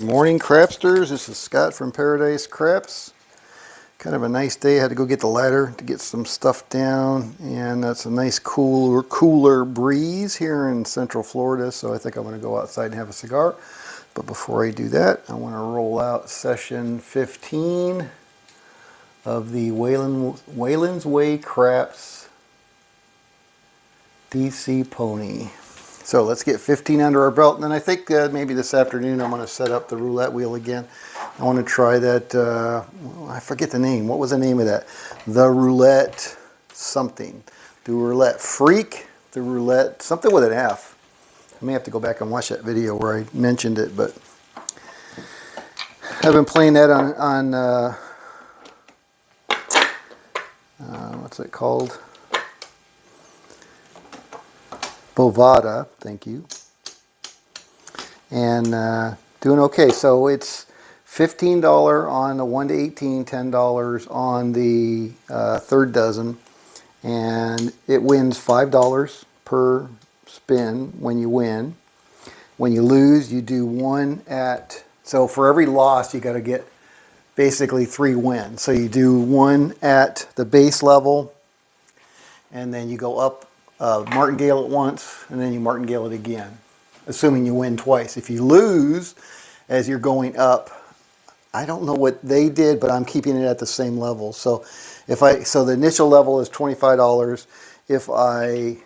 Morning, Crapsters. This is Scott from Paradise Craps. Kind of a nice day. I had to go get the ladder to get some stuff down, and that's a nice cooler breeze here in Central Florida, so I think I'm going to go outside and have a cigar. But before I do that, I want to roll out session 15 of the Wayland's Way Craps DC Pony. So let's get 15 under our belt, and then I think maybe this afternoon I'm going to set up the roulette wheel again. I want to try that, I forget the name. What was the name of that? The roulette something. The roulette freak? The roulette, something with an F. I may have to go back and watch that video where I mentioned it, but I've been playing that on what's it called? Bovada, thank you, and doing okay. So it's $15 on the 1 to 18, $10 on the third dozen, and it wins $5 per spin when you win. When you lose, you do one at, so for every loss you got to get basically 3 wins. So you do one at the base level, and then you go up martingale it once, and then you martingale it again, assuming you win twice. If you lose as you're going up, I don't know what they did, but I'm keeping it at the same level. So so the initial level is $25. If I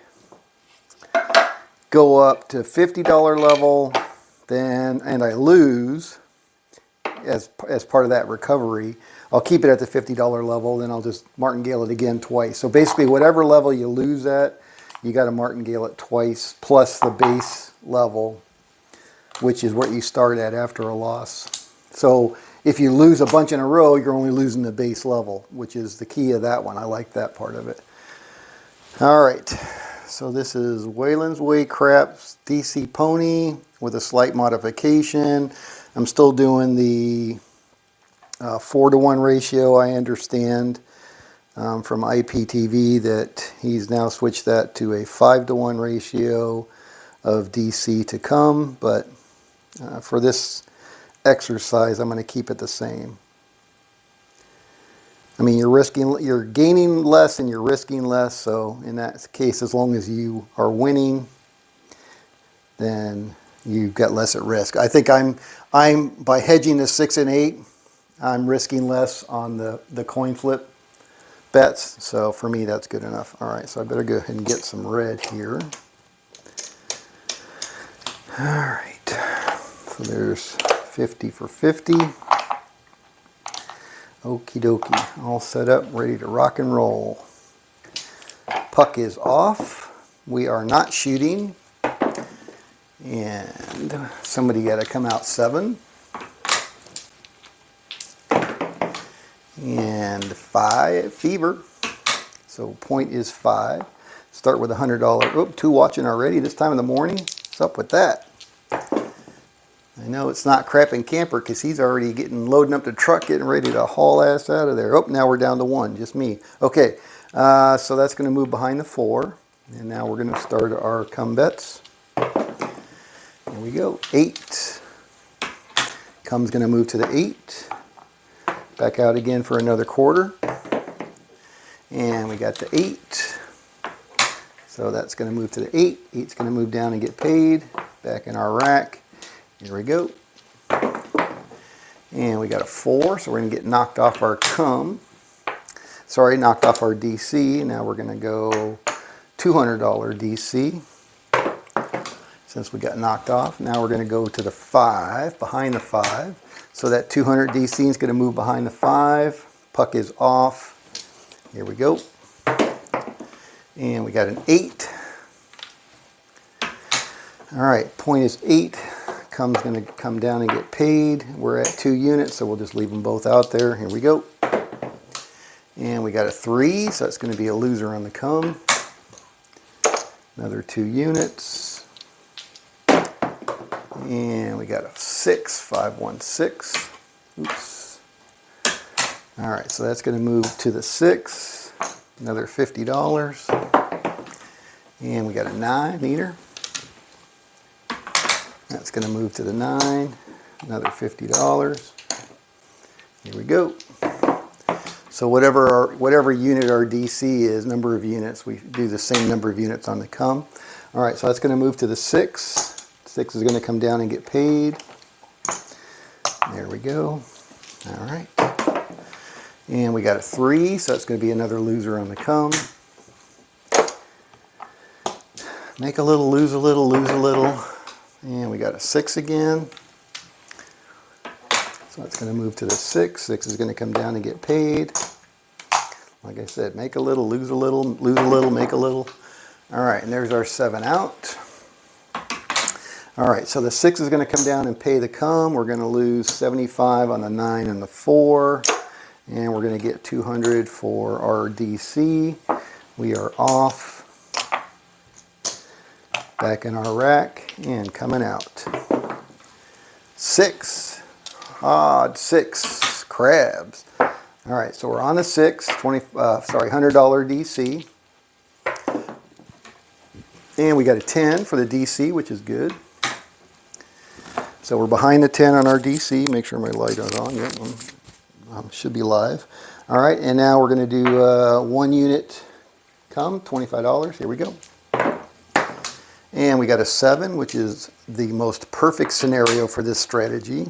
go up to $50 level, then and I lose as part of that recovery, I'll keep it at the $50 level, then I'll just martingale it again twice. So basically whatever level you lose at, you got to martingale it twice, plus the base level, which is what you start at after a loss. So if you lose a bunch in a row, you're only losing the base level, which is the key of that one. I like that part of it. All right, so this is Wayland's Way Craps DC Pony with a slight modification. I'm still doing the 4-to-1 ratio, I understand. From IPTV that he's now switched that to a 5-to-1 ratio of DC to come, but for this exercise I'm going to keep it the same. I mean, you're gaining less and you're risking less, so in that case, as long as you are winning, then you've got less at risk. I think I'm by hedging the 6 and 8, I'm risking less on the coin flip bets, so for me that's good enough. All right, so I better go ahead and get some red here. All right, so there's 50 for 50. Okie dokie, all set up, ready to rock and roll. Puck is off. We are not shooting, and somebody got to come out 7. And 5 fever, so point is 5. Start with $100. Oop, 2 watching already this time of the morning. What's up with that? I know it's not Crap and Camper because he's already loading up the truck, getting ready to haul ass out of there. Oh, now we're down to 1, just me. Okay, so that's going to move behind the 4, and now we're going to start our come bets. Here we go. 8. Come's going to move to the 8. Back out again for another quarter, and we got the 8, so that's going to move to the 8. 8's going to move down and get paid. Back in our rack. Here we go, and we got a 4, so we're going to get knocked off our come. Sorry, knocked off our DC. Now we're going to go $200 DC since we got knocked off. Now we're going to go to the 5, behind the 5. So that 200 DC is going to move behind the 5. Puck is off. Here we go. And we got an 8. All right, point is 8. Come's going to come down and get paid. We're at 2 units, so we'll just leave them both out there. Here we go. And we got a 3, so that's going to be a loser on the come. Another 2 units. And we got a 6, 5, 1, 6. Oops. All right, so that's going to move to the 6. Another $50. And we got a 9 meter. That's going to move to the 9. Another $50. Here we go. So whatever unit our DC is, number of units, we do the same number of units on the come. All right, so that's going to move to the 6. 6 is going to come down and get paid. There we go. All right. And we got a 3, so that's going to be another loser on the come. Make a little, lose a little, lose a little. And we got a 6 again. So that's going to move to the 6. 6 is going to come down and get paid. Like I said, make a little, lose a little, make a little. All right, and there's our 7 out. All right, so the 6 is going to come down and pay the come. We're going to lose 75 on the 9 and the 4. And we're going to get 200 for our DC. We are off. Back in our rack and coming out. 6. Odd 6 crabs. All right, so we're on the 6, $100 DC. And we got a 10 for the DC, which is good. So we're behind the 10 on our DC. Make sure my light is on. Yep, should be live. All right, and now we're going to do 1 unit come, $25. Here we go. And we got a 7, which is the most perfect scenario for this strategy.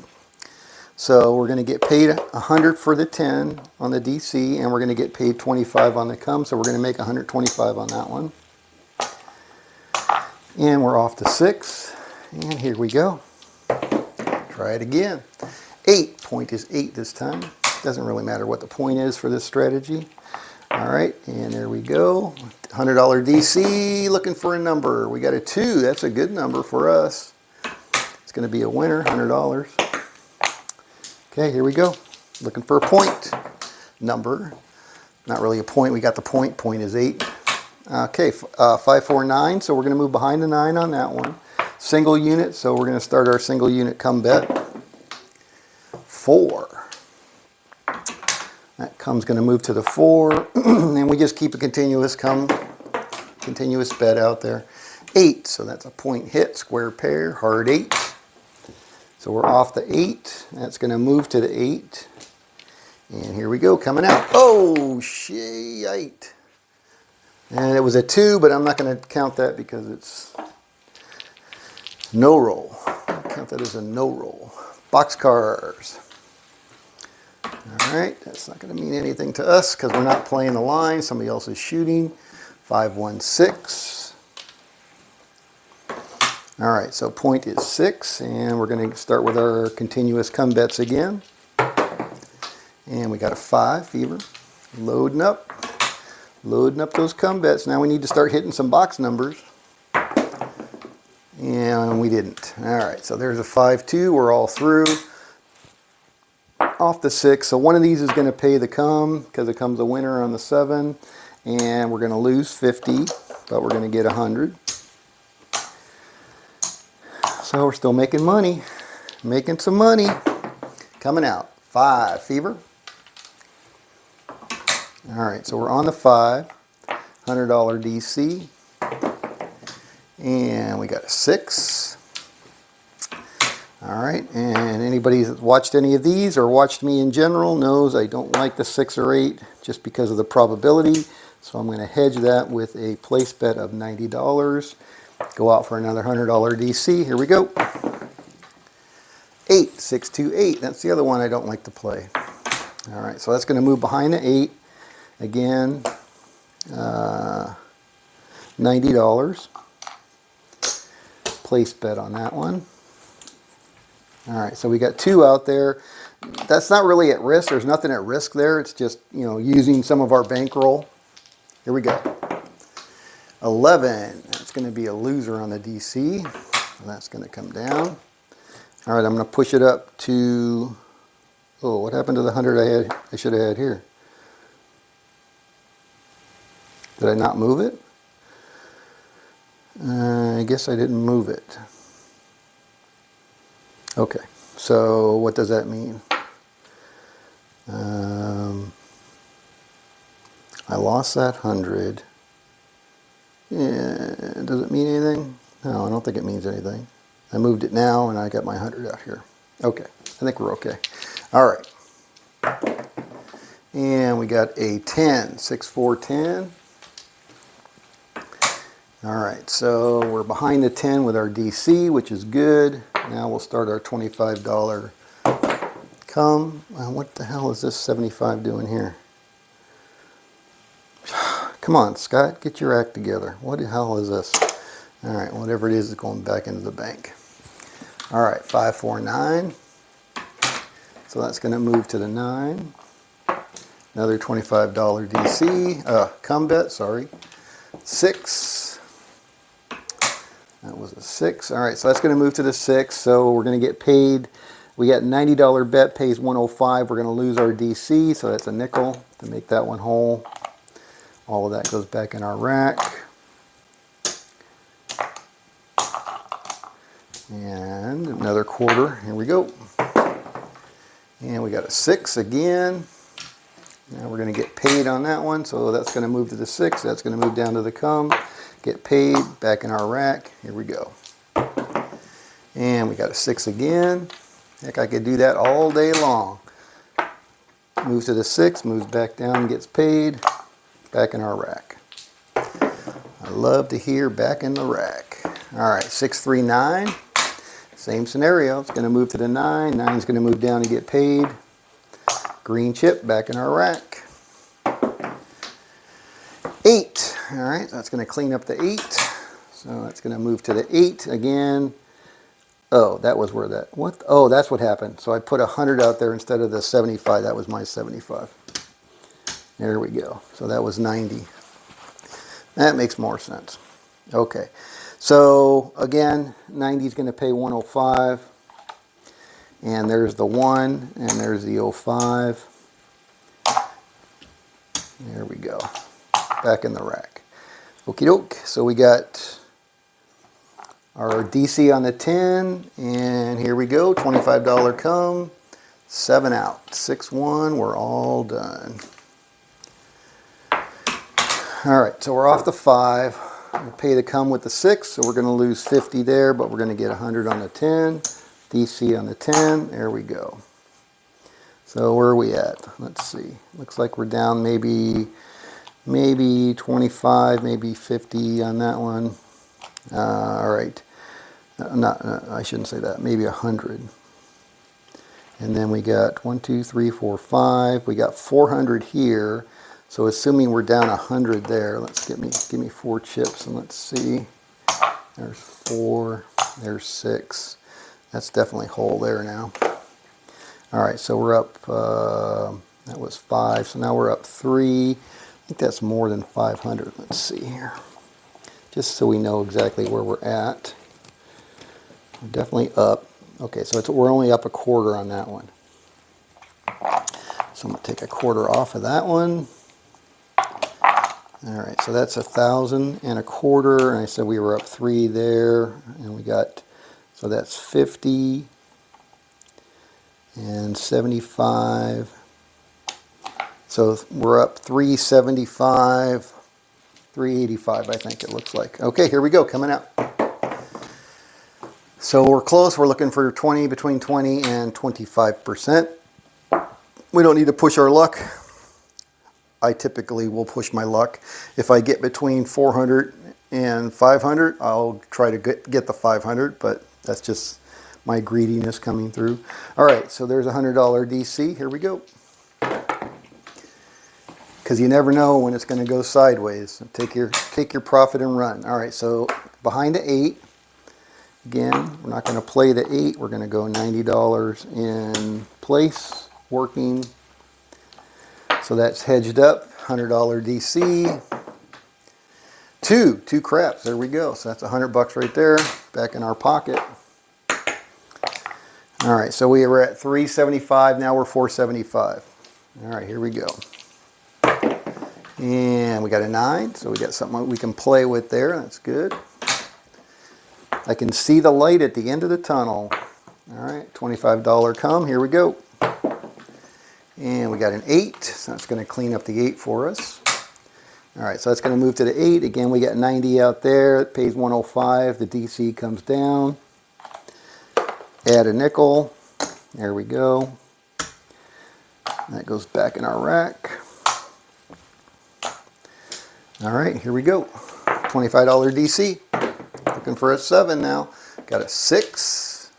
So we're going to get paid 100 for the 10 on the DC, and we're going to get paid 25 on the come. So we're going to make 125 on that one. And we're off to 6. And here we go. Try it again. 8. Point is 8 this time. Doesn't really matter what the point is for this strategy. All right, and there we go. $100 DC, looking for a number. We got a 2. That's a good number for us. It's going to be a winner, $100. Okay, here we go. Looking for a point number. Not really a point. We got the point. Point is 8. Okay, 549. So we're going to move behind the 9 on that one. Single unit. So we're going to start our single unit come bet. 4. That come's going to move to the 4, and we just keep a continuous bet out there. 8, so that's a point hit, square pair, hard 8. So we're off the 8. That's going to move to the 8. And here we go, coming out. Oh, shit. And it was a 2, but I'm not going to count that because it's no roll. I'll count that as a no roll. Boxcars. All right, that's not going to mean anything to us because we're not playing the line. Somebody else is shooting. 516. All right, so point is 6, and we're going to start with our continuous come bets again. And we got a 5, fever. Loading up those come bets. Now we need to start hitting some box numbers. And we didn't. All right, so there's a 5-2. We're all through. Off the 6, so one of these is going to pay the come because it comes a winner on the 7, and we're going to lose 50, but we're going to get 100. So we're still making money, making some money. Coming out 5, fever. All right, so we're on the 5, $100 DC, and we got a 6. All right, and anybody that's watched any of these or watched me in general knows I don't like the 6 or 8 just because of the probability. So I'm going to hedge that with a place bet of $90. Go out for another $100 DC. Here we go. 8, 6, 2, 8. That's the other one I don't like to play. All right, so that's going to move behind the 8. Again, $90. Place bet on that one. All right, so we got 2 out there. That's not really at risk. There's nothing at risk there. It's just, you know, using some of our bankroll. Here we go. 11. That's going to be a loser on the DC. And that's going to come down. All right, I'm going to push it up to, oh, what happened to the 100 I should have had here? Did I not move it? I guess I didn't move it. Okay, so what does that mean? I lost that 100. Yeah, does it mean anything? No, I don't think it means anything. I moved it now and I got my 100 out here. Okay, I think we're okay. All right. And we got a 10, 6, 4, 10. All right, so we're behind the 10 with our DC, which is good. Now we'll start our $25 come. What the hell is this 75 doing here? Come on, Scott, get your act together. What the hell is this? All right, whatever it is going back into the bank. All right, 5, 4, 9. So that's going to move to the 9. Another $25 DC, come bet, sorry. 6. That was a 6. All right, so that's going to move to the 6. So we're going to get paid. We got $90 bet, pays 105. We're going to lose our DC, so that's a nickel to make that one whole. All of that goes back in our rack. And another quarter. Here we go. And we got a 6 again. Now we're going to get paid on that one, so that's going to move to the 6. That's going to move down to the come. Get paid, back in our rack. Here we go. And we got a 6 again. Heck, I could do that all day long. Moves to the 6, moves back down, gets paid, back in our rack. I love to hear back in the rack. All right, 6, 3, 9. Same scenario. It's going to move to the 9. 9 is going to move down and get paid. Green chip, back in our rack. 8. All right, that's going to clean up the 8. So that's going to move to the 8 again. Oh, that was where that, what? Oh, that's what happened. So I put 100 out there instead of the 75. That was my 75. There we go. So that was 90. That makes more sense. Okay. So again, 90 is going to pay 105. And there's the 1, and there's the 05. There we go. Back in the rack. Okie doke. So we got our DC on the 10, and here we go. $25 come, 7 out. 6, 1. We're all done. All right, so we're off the 5. We'll pay the come with the 6, so we're going to lose 50 there, but we're going to get 100 on the 10. DC on the 10. There we go. So where are we at? Let's see. Looks like we're down maybe 25, maybe 50 on that one. All right. I shouldn't say that. Maybe 100. And then we got 1, 2, 3, 4, 5. We got 400 here. So assuming we're down 100 there, let's give me 4 chips and let's see. There's 4. There's 6. That's definitely whole there now. All right, so we're up. That was 5. So now we're up 3. I think that's more than 500. Let's see here. Just so we know exactly where we're at. We're definitely up. Okay, so we're only up a quarter on that one. So I'm going to take a quarter off of that one. All right, so that's 1,000 and a quarter. And I said we were up 3 there. And we got, so that's 50 and 75. So we're up 375, 385, I think it looks like. Okay, here we go, coming out. So we're close. We're looking for between 20 and 25%. We don't need to push our luck. I typically will push my luck. If I get between 400 and 500, I'll try to get the 500, but that's just my greediness coming through. All right, so there's a $100 DC. Here we go. Because you never know when it's going to go sideways. Take your profit and run. All right, so behind the 8. Again, we're not going to play the 8. We're going to go $90 in place, working. So that's hedged up. $100 DC. 2 craps. There we go. So that's $100 right there, back in our pocket. All right, so we were at 375. Now we're 475. All right, here we go. And we got a 9, so we got something we can play with there. That's good. I can see the light at the end of the tunnel. All right, $25 come. Here we go. And we got an 8, so that's going to clean up the 8 for us. All right, so that's going to move to the 8. Again, we got 90 out there. It pays 105. The DC comes down. Add a nickel. There we go. That goes back in our rack. All right, here we go. $25 DC. Looking for a 7 now. Got a 6.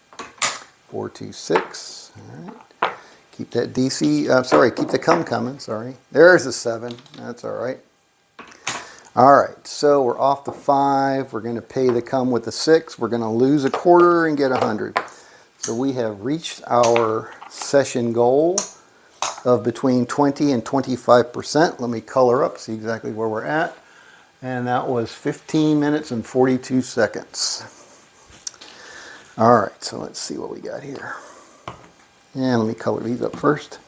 426. All right. Keep that DC, sorry, keep the cum coming, sorry. There's a 7. That's all right. All right, so we're off the 5. We're going to pay the cum with the 6. We're going to lose a quarter and get 100. So we have reached our session goal of between 20 and 25%. Let me color up, see exactly where we're at. And that was 15 minutes and 42 seconds. All right, so let's see what we got here. And let me color these up first.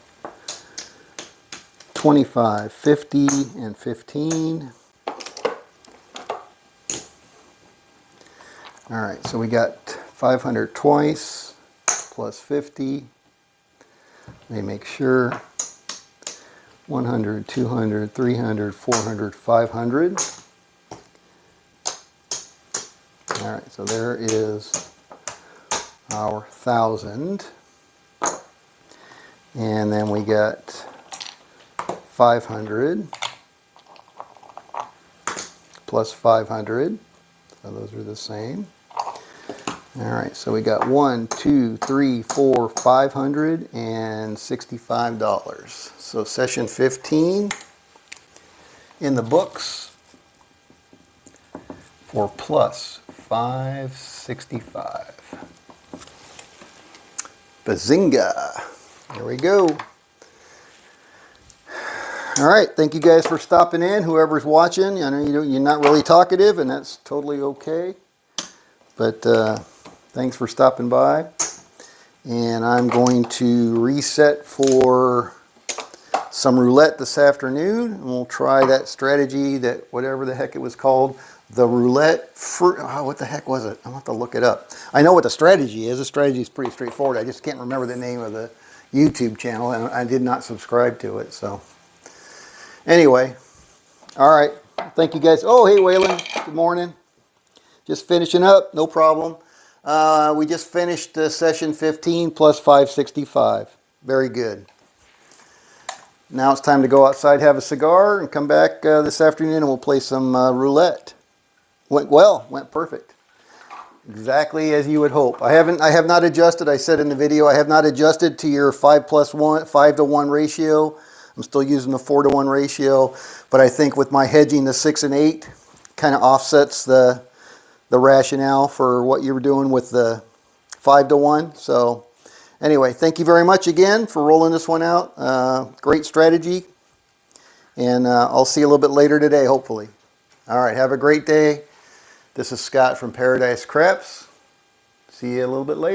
25, 50, and 15. All right, so we got 500 twice, plus 50. Let me make sure. 100, 200, 300, 400, 500. All right, so there is our 1,000. And then we got 500 plus 500. So those are the same. All right, so we got 1, 2, 3, 4, $565. So session 15 in the books for plus 565. Bazinga! There we go. All right, thank you guys for stopping in. Whoever's watching, I know you're not really talkative, and that's totally okay. But thanks for stopping by. And I'm going to reset for some roulette this afternoon. And we'll try that strategy, that whatever the heck it was called, the roulette fruit. Oh, what the heck was it? I'll have to look it up. I know what the strategy is. The strategy is pretty straightforward. I just can't remember the name of the YouTube channel, and I did not subscribe to it. So anyway, all right. Thank you guys. Oh, hey, Waylon. Good morning. Just finishing up, no problem. We just finished session 15 plus 565. Very good. Now it's time to go outside, have a cigar, and come back this afternoon, and we'll play some roulette. Went well, went perfect. Exactly as you would hope. I have not adjusted. I said in the video, I have not adjusted to your 5 to 1 ratio. I'm still using the 4 to 1 ratio, but I think with my hedging the 6 and 8, kind of offsets the rationale for what you were doing with the 5 to 1. So anyway, thank you very much again for rolling this one out. Great strategy. And I'll see you a little bit later today, hopefully. All right, have a great day. This is Scott from Paradise Craps. See you a little bit later.